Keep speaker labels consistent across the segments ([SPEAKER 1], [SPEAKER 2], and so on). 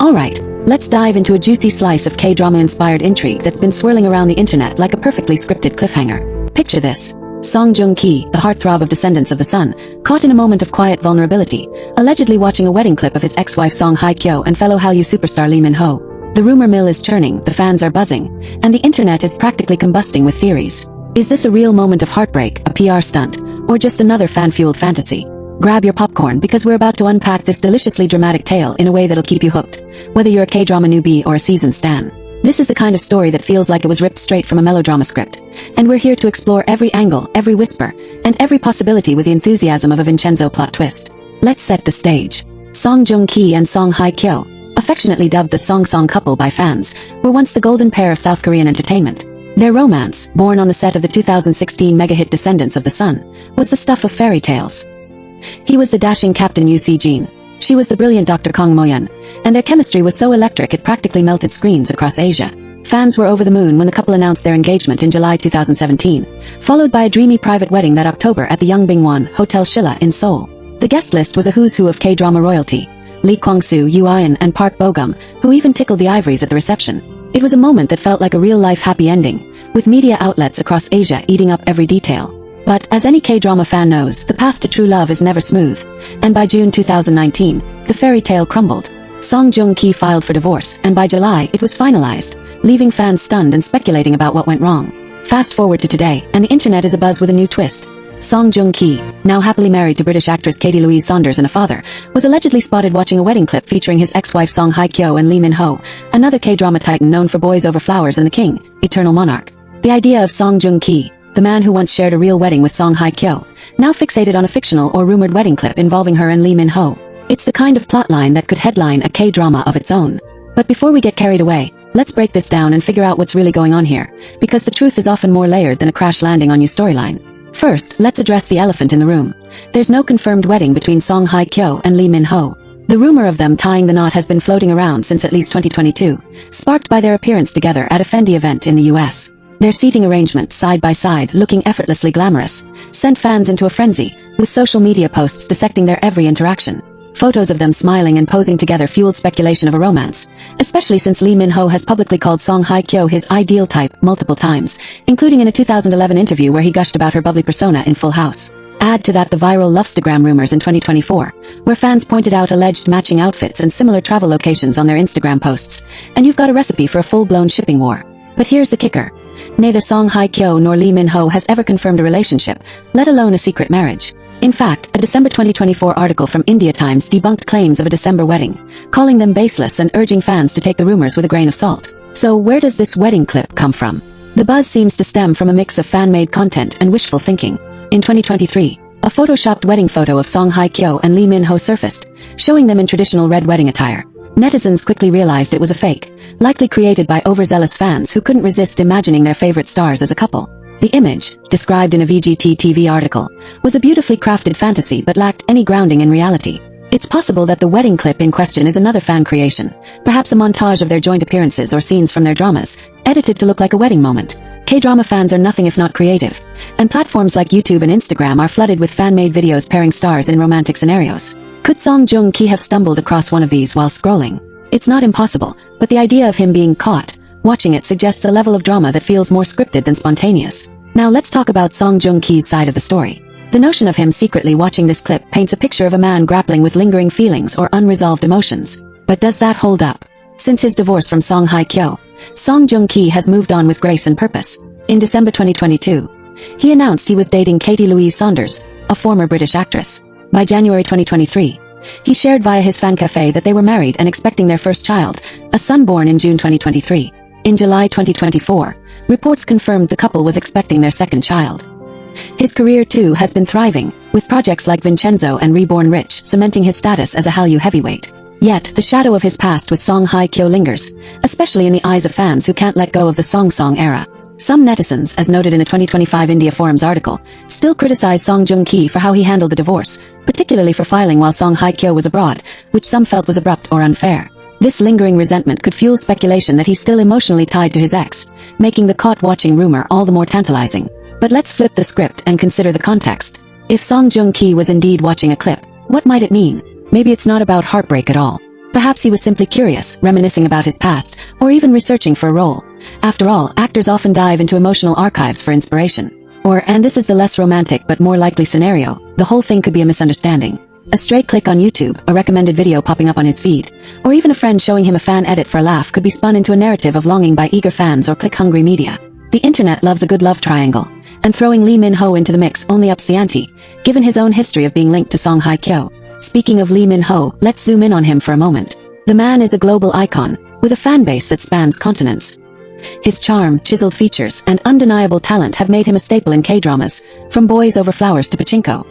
[SPEAKER 1] Alright, let's dive into a juicy slice of K-drama-inspired intrigue that's been swirling around the internet like a perfectly scripted cliffhanger. Picture this. Joong-ki, the heartthrob of Descendants of the Sun, caught in a moment of quiet vulnerability, allegedly watching a wedding clip of his ex-wife Hye Kyo and fellow Hallyu superstar Lee Min-ho. The rumor mill is churning, the fans are buzzing, and the internet is practically combusting with theories. Is this a real moment of heartbreak, a PR stunt, or just another fan-fueled fantasy? Grab your popcorn because we're about to unpack this deliciously dramatic tale in a way that'll keep you hooked, whether you're a K-drama newbie or a seasoned stan. This is the kind of story that feels like it was ripped straight from a melodrama script, and we're here to explore every angle, every whisper, and every possibility with the enthusiasm of a Vincenzo plot twist. Let's set the stage. Joong-ki and Hye Kyo, affectionately dubbed the Song couple by fans, were once the golden pair of South Korean entertainment. Their romance, born on the set of the 2016 mega-hit Descendants of the Sun, was the stuff of fairy tales. He was the dashing Captain Yoo Si-jin. She was the brilliant Dr. Kang Mo-yeon, and their chemistry was so electric it practically melted screens across Asia. Fans were over the moon when the couple announced their engagement in July 2017, followed by a dreamy private wedding that October at the Yongbing-won Hotel Shilla in Seoul. The guest list was a who's who of K-drama royalty: Lee Kwang-soo, Yoo Ah-in, and Park Bo-gum, who even tickled the ivories at the reception. It was a moment that felt like a real-life happy ending, with media outlets across Asia eating up every detail. But, as any K-drama fan knows, the path to true love is never smooth, and by June 2019, the fairy tale crumbled. Joong-ki filed for divorce, and by July it was finalized, leaving fans stunned and speculating about what went wrong. Fast forward to today, and the internet is abuzz with a new twist. Joong-ki, now happily married to British actress Katie Louise Saunders and a father, was allegedly spotted watching a wedding clip featuring his ex-wife Hye Kyo and Lee Min-ho, another K-drama titan known for Boys Over Flowers and The King, Eternal Monarch. The idea of Joong-ki, the man who once shared a real wedding with Hye Kyo, now fixated on a fictional or rumored wedding clip involving her and Lee Min-ho. It's the kind of plotline that could headline a K-drama of its own. But before we get carried away, let's break this down and figure out what's really going on here, because the truth is often more layered than a crash landing on you storyline. First, let's address the elephant in the room. There's no confirmed wedding between Hye Kyo and Lee Min-ho. The rumor of them tying the knot has been floating around since at least 2022, sparked by their appearance together at a Fendi event in the US. Their seating arrangement, side by side, looking effortlessly glamorous, sent fans into a frenzy, with social media posts dissecting their every interaction. Photos of them smiling and posing together fueled speculation of a romance, especially since Lee Min-ho has publicly called Hye Kyo his ideal type multiple times, including in a 2011 interview where he gushed about her bubbly persona in Full House. Add to that the viral Lovestagram rumors in 2024, where fans pointed out alleged matching outfits and similar travel locations on their Instagram posts, and you've got a recipe for a full-blown shipping war. But here's the kicker. Neither Hye Kyo nor Lee Min-ho has ever confirmed a relationship, let alone a secret marriage. In fact, a December 2024 article from India Times debunked claims of a December wedding, calling them baseless and urging fans to take the rumors with a grain of salt. So where does this wedding clip come from? The buzz seems to stem from a mix of fan-made content and wishful thinking. In 2023, a photoshopped wedding photo of Hye Kyo and Lee Min-ho surfaced, showing them in traditional red wedding attire. Netizens quickly realized it was a fake, likely created by overzealous fans who couldn't resist imagining their favorite stars as a couple. The image, described in a VGT TV article, was a beautifully crafted fantasy but lacked any grounding in reality. It's possible that the wedding clip in question is another fan creation, perhaps a montage of their joint appearances or scenes from their dramas, edited to look like a wedding moment. K-drama fans are nothing if not creative, and platforms like YouTube and Instagram are flooded with fan-made videos pairing stars in romantic scenarios. Could Joong-ki have stumbled across one of these while scrolling? It's not impossible, but the idea of him being caught watching it suggests a level of drama that feels more scripted than spontaneous. Now let's talk about Joong-ki's side of the story. The notion of him secretly watching this clip paints a picture of a man grappling with lingering feelings or unresolved emotions. But does that hold up? Since his divorce from Hye Kyo, Joong-ki has moved on with grace and purpose. In December 2022, he announced he was dating Katie Louise Saunders, a former British actress. By January 2023, he shared via his fan cafe that they were married and expecting their first child, a son born in June 2023. In July 2024, reports confirmed the couple was expecting their second child. His career too has been thriving, with projects like Vincenzo and Reborn Rich cementing his status as a Hallyu heavyweight. Yet, the shadow of his past with Hye Kyo lingers, especially in the eyes of fans who can't let go of the Song era. Some netizens, as noted in a 2025 India Forums article, still criticize Joong-ki for how he handled the divorce, particularly for filing while Hye Kyo was abroad, which some felt was abrupt or unfair. This lingering resentment could fuel speculation that he's still emotionally tied to his ex, making the caught-watching rumor all the more tantalizing. But let's flip the script and consider the context. If Joong-ki was indeed watching a clip, what might it mean? Maybe it's not about heartbreak at all. Perhaps he was simply curious, reminiscing about his past, or even researching for a role. After all, actors often dive into emotional archives for inspiration. Or, and this is the less romantic but more likely scenario, the whole thing could be a misunderstanding. A stray click on YouTube, a recommended video popping up on his feed, or even a friend showing him a fan edit for a laugh could be spun into a narrative of longing by eager fans or click-hungry media. The internet loves a good love triangle, and throwing Lee Min-ho into the mix only ups the ante, given his own history of being linked to Song Hye Kyo. Speaking of Lee Min-ho, let's zoom in on him for a moment. The man is a global icon, with a fan base that spans continents. His charm, chiseled features, and undeniable talent have made him a staple in K-dramas, from Boys Over Flowers to Pachinko.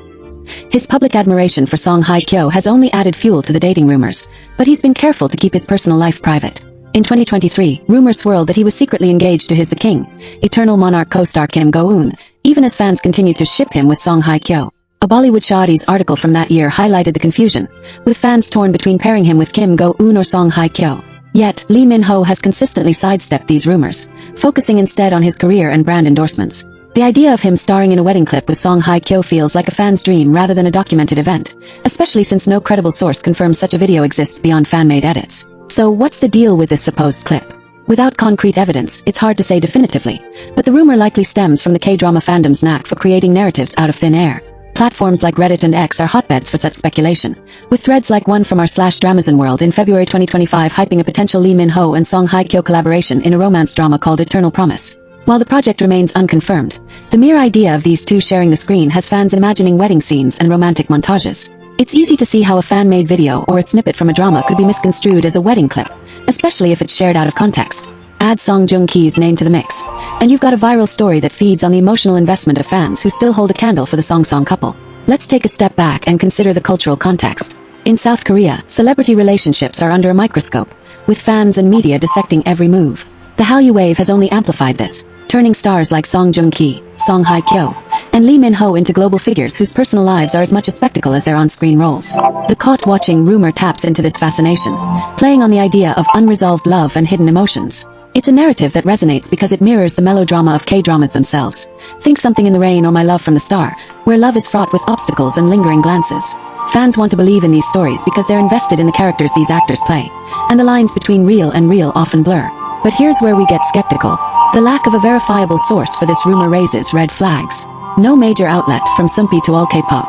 [SPEAKER 1] His public admiration for Song Hye Kyo has only added fuel to the dating rumors, but he's been careful to keep his personal life private. In 2023, rumors swirled that he was secretly engaged to his The King, Eternal Monarch co-star Kim Go-eun, even as fans continued to ship him with Song Hye Kyo. A Bollywood Shawty's article from that year highlighted the confusion, with fans torn between pairing him with Kim Go-eun or Song Hye Kyo. Yet, Lee Min-ho has consistently sidestepped these rumors, focusing instead on his career and brand endorsements. The idea of him starring in a wedding clip with Song Hye Kyo feels like a fan's dream rather than a documented event, especially since no credible source confirms such a video exists beyond fan-made edits. So what's the deal with this supposed clip? Without concrete evidence, it's hard to say definitively, but the rumor likely stems from the K-drama fandom's knack for creating narratives out of thin air. Platforms like Reddit and X are hotbeds for such speculation, with threads like one from r/Dramazon World in February 2025 hyping a potential Lee Min-ho and Song Hye Kyo collaboration in a romance drama called Eternal Promise. While the project remains unconfirmed, the mere idea of these two sharing the screen has fans imagining wedding scenes and romantic montages. It's easy to see how a fan-made video or a snippet from a drama could be misconstrued as a wedding clip, especially if it's shared out of context. Add Song Joong-ki's name to the mix, and you've got a viral story that feeds on the emotional investment of fans who still hold a candle for the Song couple. Let's take a step back and consider the cultural context. In South Korea, celebrity relationships are under a microscope, with fans and media dissecting every move. The Hallyu wave has only amplified this, turning stars like Song Joong-ki, Song Hye Kyo, and Lee Min-ho into global figures whose personal lives are as much a spectacle as their on-screen roles. The caught-watching rumor taps into this fascination, playing on the idea of unresolved love and hidden emotions. It's a narrative that resonates because it mirrors the melodrama of K-dramas themselves. Think Something in the Rain or My Love from the Star, where love is fraught with obstacles and lingering glances. Fans want to believe in these stories because they're invested in the characters these actors play, and the lines between real and real often blur. But here's where we get skeptical. The lack of a verifiable source for this rumor raises red flags. No major outlet, from Sumpy to all K-pop,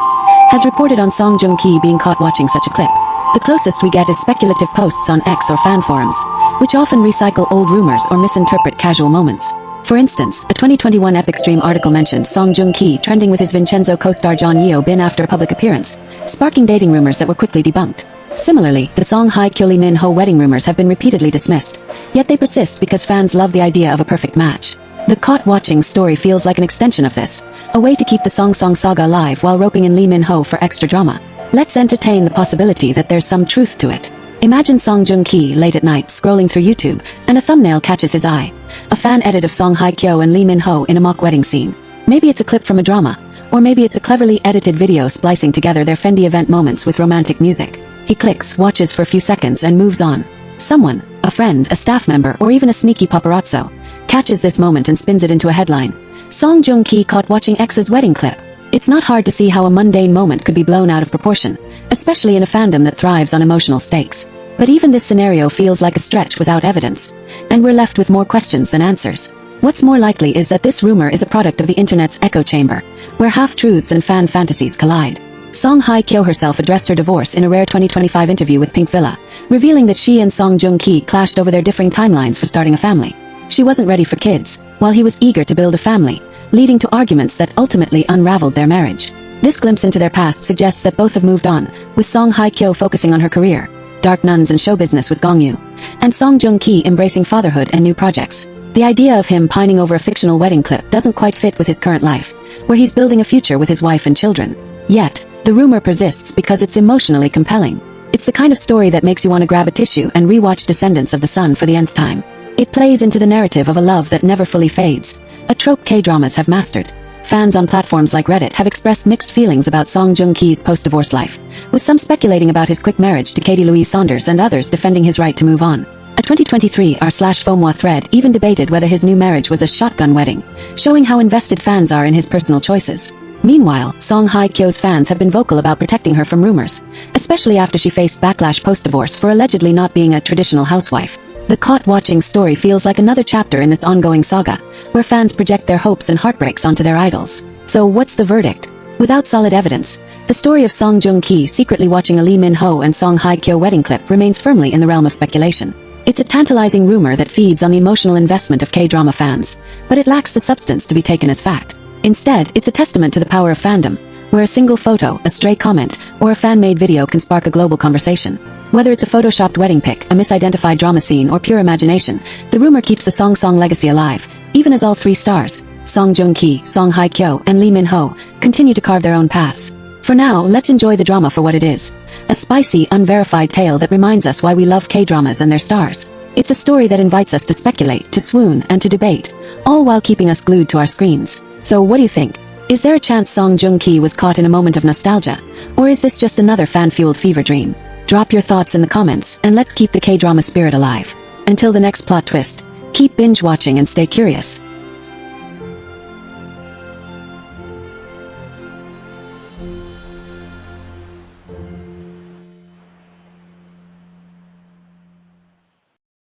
[SPEAKER 1] has reported on Song Joong-ki being caught watching such a clip. The closest we get is speculative posts on X or fan forums, which often recycle old rumors or misinterpret casual moments. For instance, a 2021 Epic Stream article mentioned Song Joong-ki trending with his Vincenzo co-star John Yeo Bin after a public appearance, sparking dating rumors that were quickly debunked. Similarly, the Song Hye Kyo Lee Min-ho wedding rumors have been repeatedly dismissed, yet they persist because fans love the idea of a perfect match. The caught-watching story feels like an extension of this, a way to keep the Song saga alive while roping in Lee Min-ho for extra drama. Let's entertain the possibility that there's some truth to it. Imagine Song Joong-ki late at night scrolling through YouTube, and a thumbnail catches his eye. A fan edit of Song Hye Kyo and Lee Min-ho in a mock wedding scene. Maybe it's a clip from a drama, or maybe it's a cleverly edited video splicing together their Fendi event moments with romantic music. He clicks, watches for a few seconds and moves on. Someone, a friend, a staff member, or even a sneaky paparazzo, catches this moment and spins it into a headline. Song Joong-ki caught watching ex's wedding clip. It's not hard to see how a mundane moment could be blown out of proportion, especially in a fandom that thrives on emotional stakes. But even this scenario feels like a stretch without evidence, and we're left with more questions than answers. What's more likely is that this rumor is a product of the internet's echo chamber, where half-truths and fan fantasies collide. Song Hye Kyo herself addressed her divorce in a rare 2025 interview with Pink Villa, revealing that she and Song Joong-ki clashed over their differing timelines for starting a family. She wasn't ready for kids, while he was eager to build a family, leading to arguments that ultimately unraveled their marriage. This glimpse into their past suggests that both have moved on, with Song Hye Kyo focusing on her career, dark nuns and show business with Gongyu, and Song Joong-ki embracing fatherhood and new projects. The idea of him pining over a fictional wedding clip doesn't quite fit with his current life, where he's building a future with his wife and children. Yet, the rumor persists because it's emotionally compelling. It's the kind of story that makes you want to grab a tissue and rewatch Descendants of the Sun for the nth time. It plays into the narrative of a love that never fully fades, a trope K-dramas have mastered. Fans on platforms like Reddit have expressed mixed feelings about Song Joong-ki's post-divorce life, with some speculating about his quick marriage to Katie Louise Saunders and others defending his right to move on. A 2023 r/FOMOA thread even debated whether his new marriage was a shotgun wedding, showing how invested fans are in his personal choices. Meanwhile, Song Hye Kyo's fans have been vocal about protecting her from rumors, especially after she faced backlash post-divorce for allegedly not being a traditional housewife. The caught-watching story feels like another chapter in this ongoing saga, where fans project their hopes and heartbreaks onto their idols. So what's the verdict? Without solid evidence, the story of Song Joong-ki secretly watching a Lee Min-ho and Song Hye Kyo wedding clip remains firmly in the realm of speculation. It's a tantalizing rumor that feeds on the emotional investment of K-drama fans, but it lacks the substance to be taken as fact. Instead, it's a testament to the power of fandom, where a single photo, a stray comment, or a fan-made video can spark a global conversation. Whether it's a photoshopped wedding pic, a misidentified drama scene, or pure imagination, the rumor keeps the Song legacy alive, even as all three stars, Song Joong-ki, Song Hye Kyo, and Lee Min-ho, continue to carve their own paths. For now, let's enjoy the drama for what it is. A spicy, unverified tale that reminds us why we love K-dramas and their stars. It's a story that invites us to speculate, to swoon, and to debate, all while keeping us glued to our screens. So what do you think? Is there a chance Song Joong-ki was caught in a moment of nostalgia? Or is this just another fan-fueled fever dream? Drop your thoughts in the comments, and let's keep the K-drama spirit alive. Until the next plot twist, keep binge-watching and stay curious.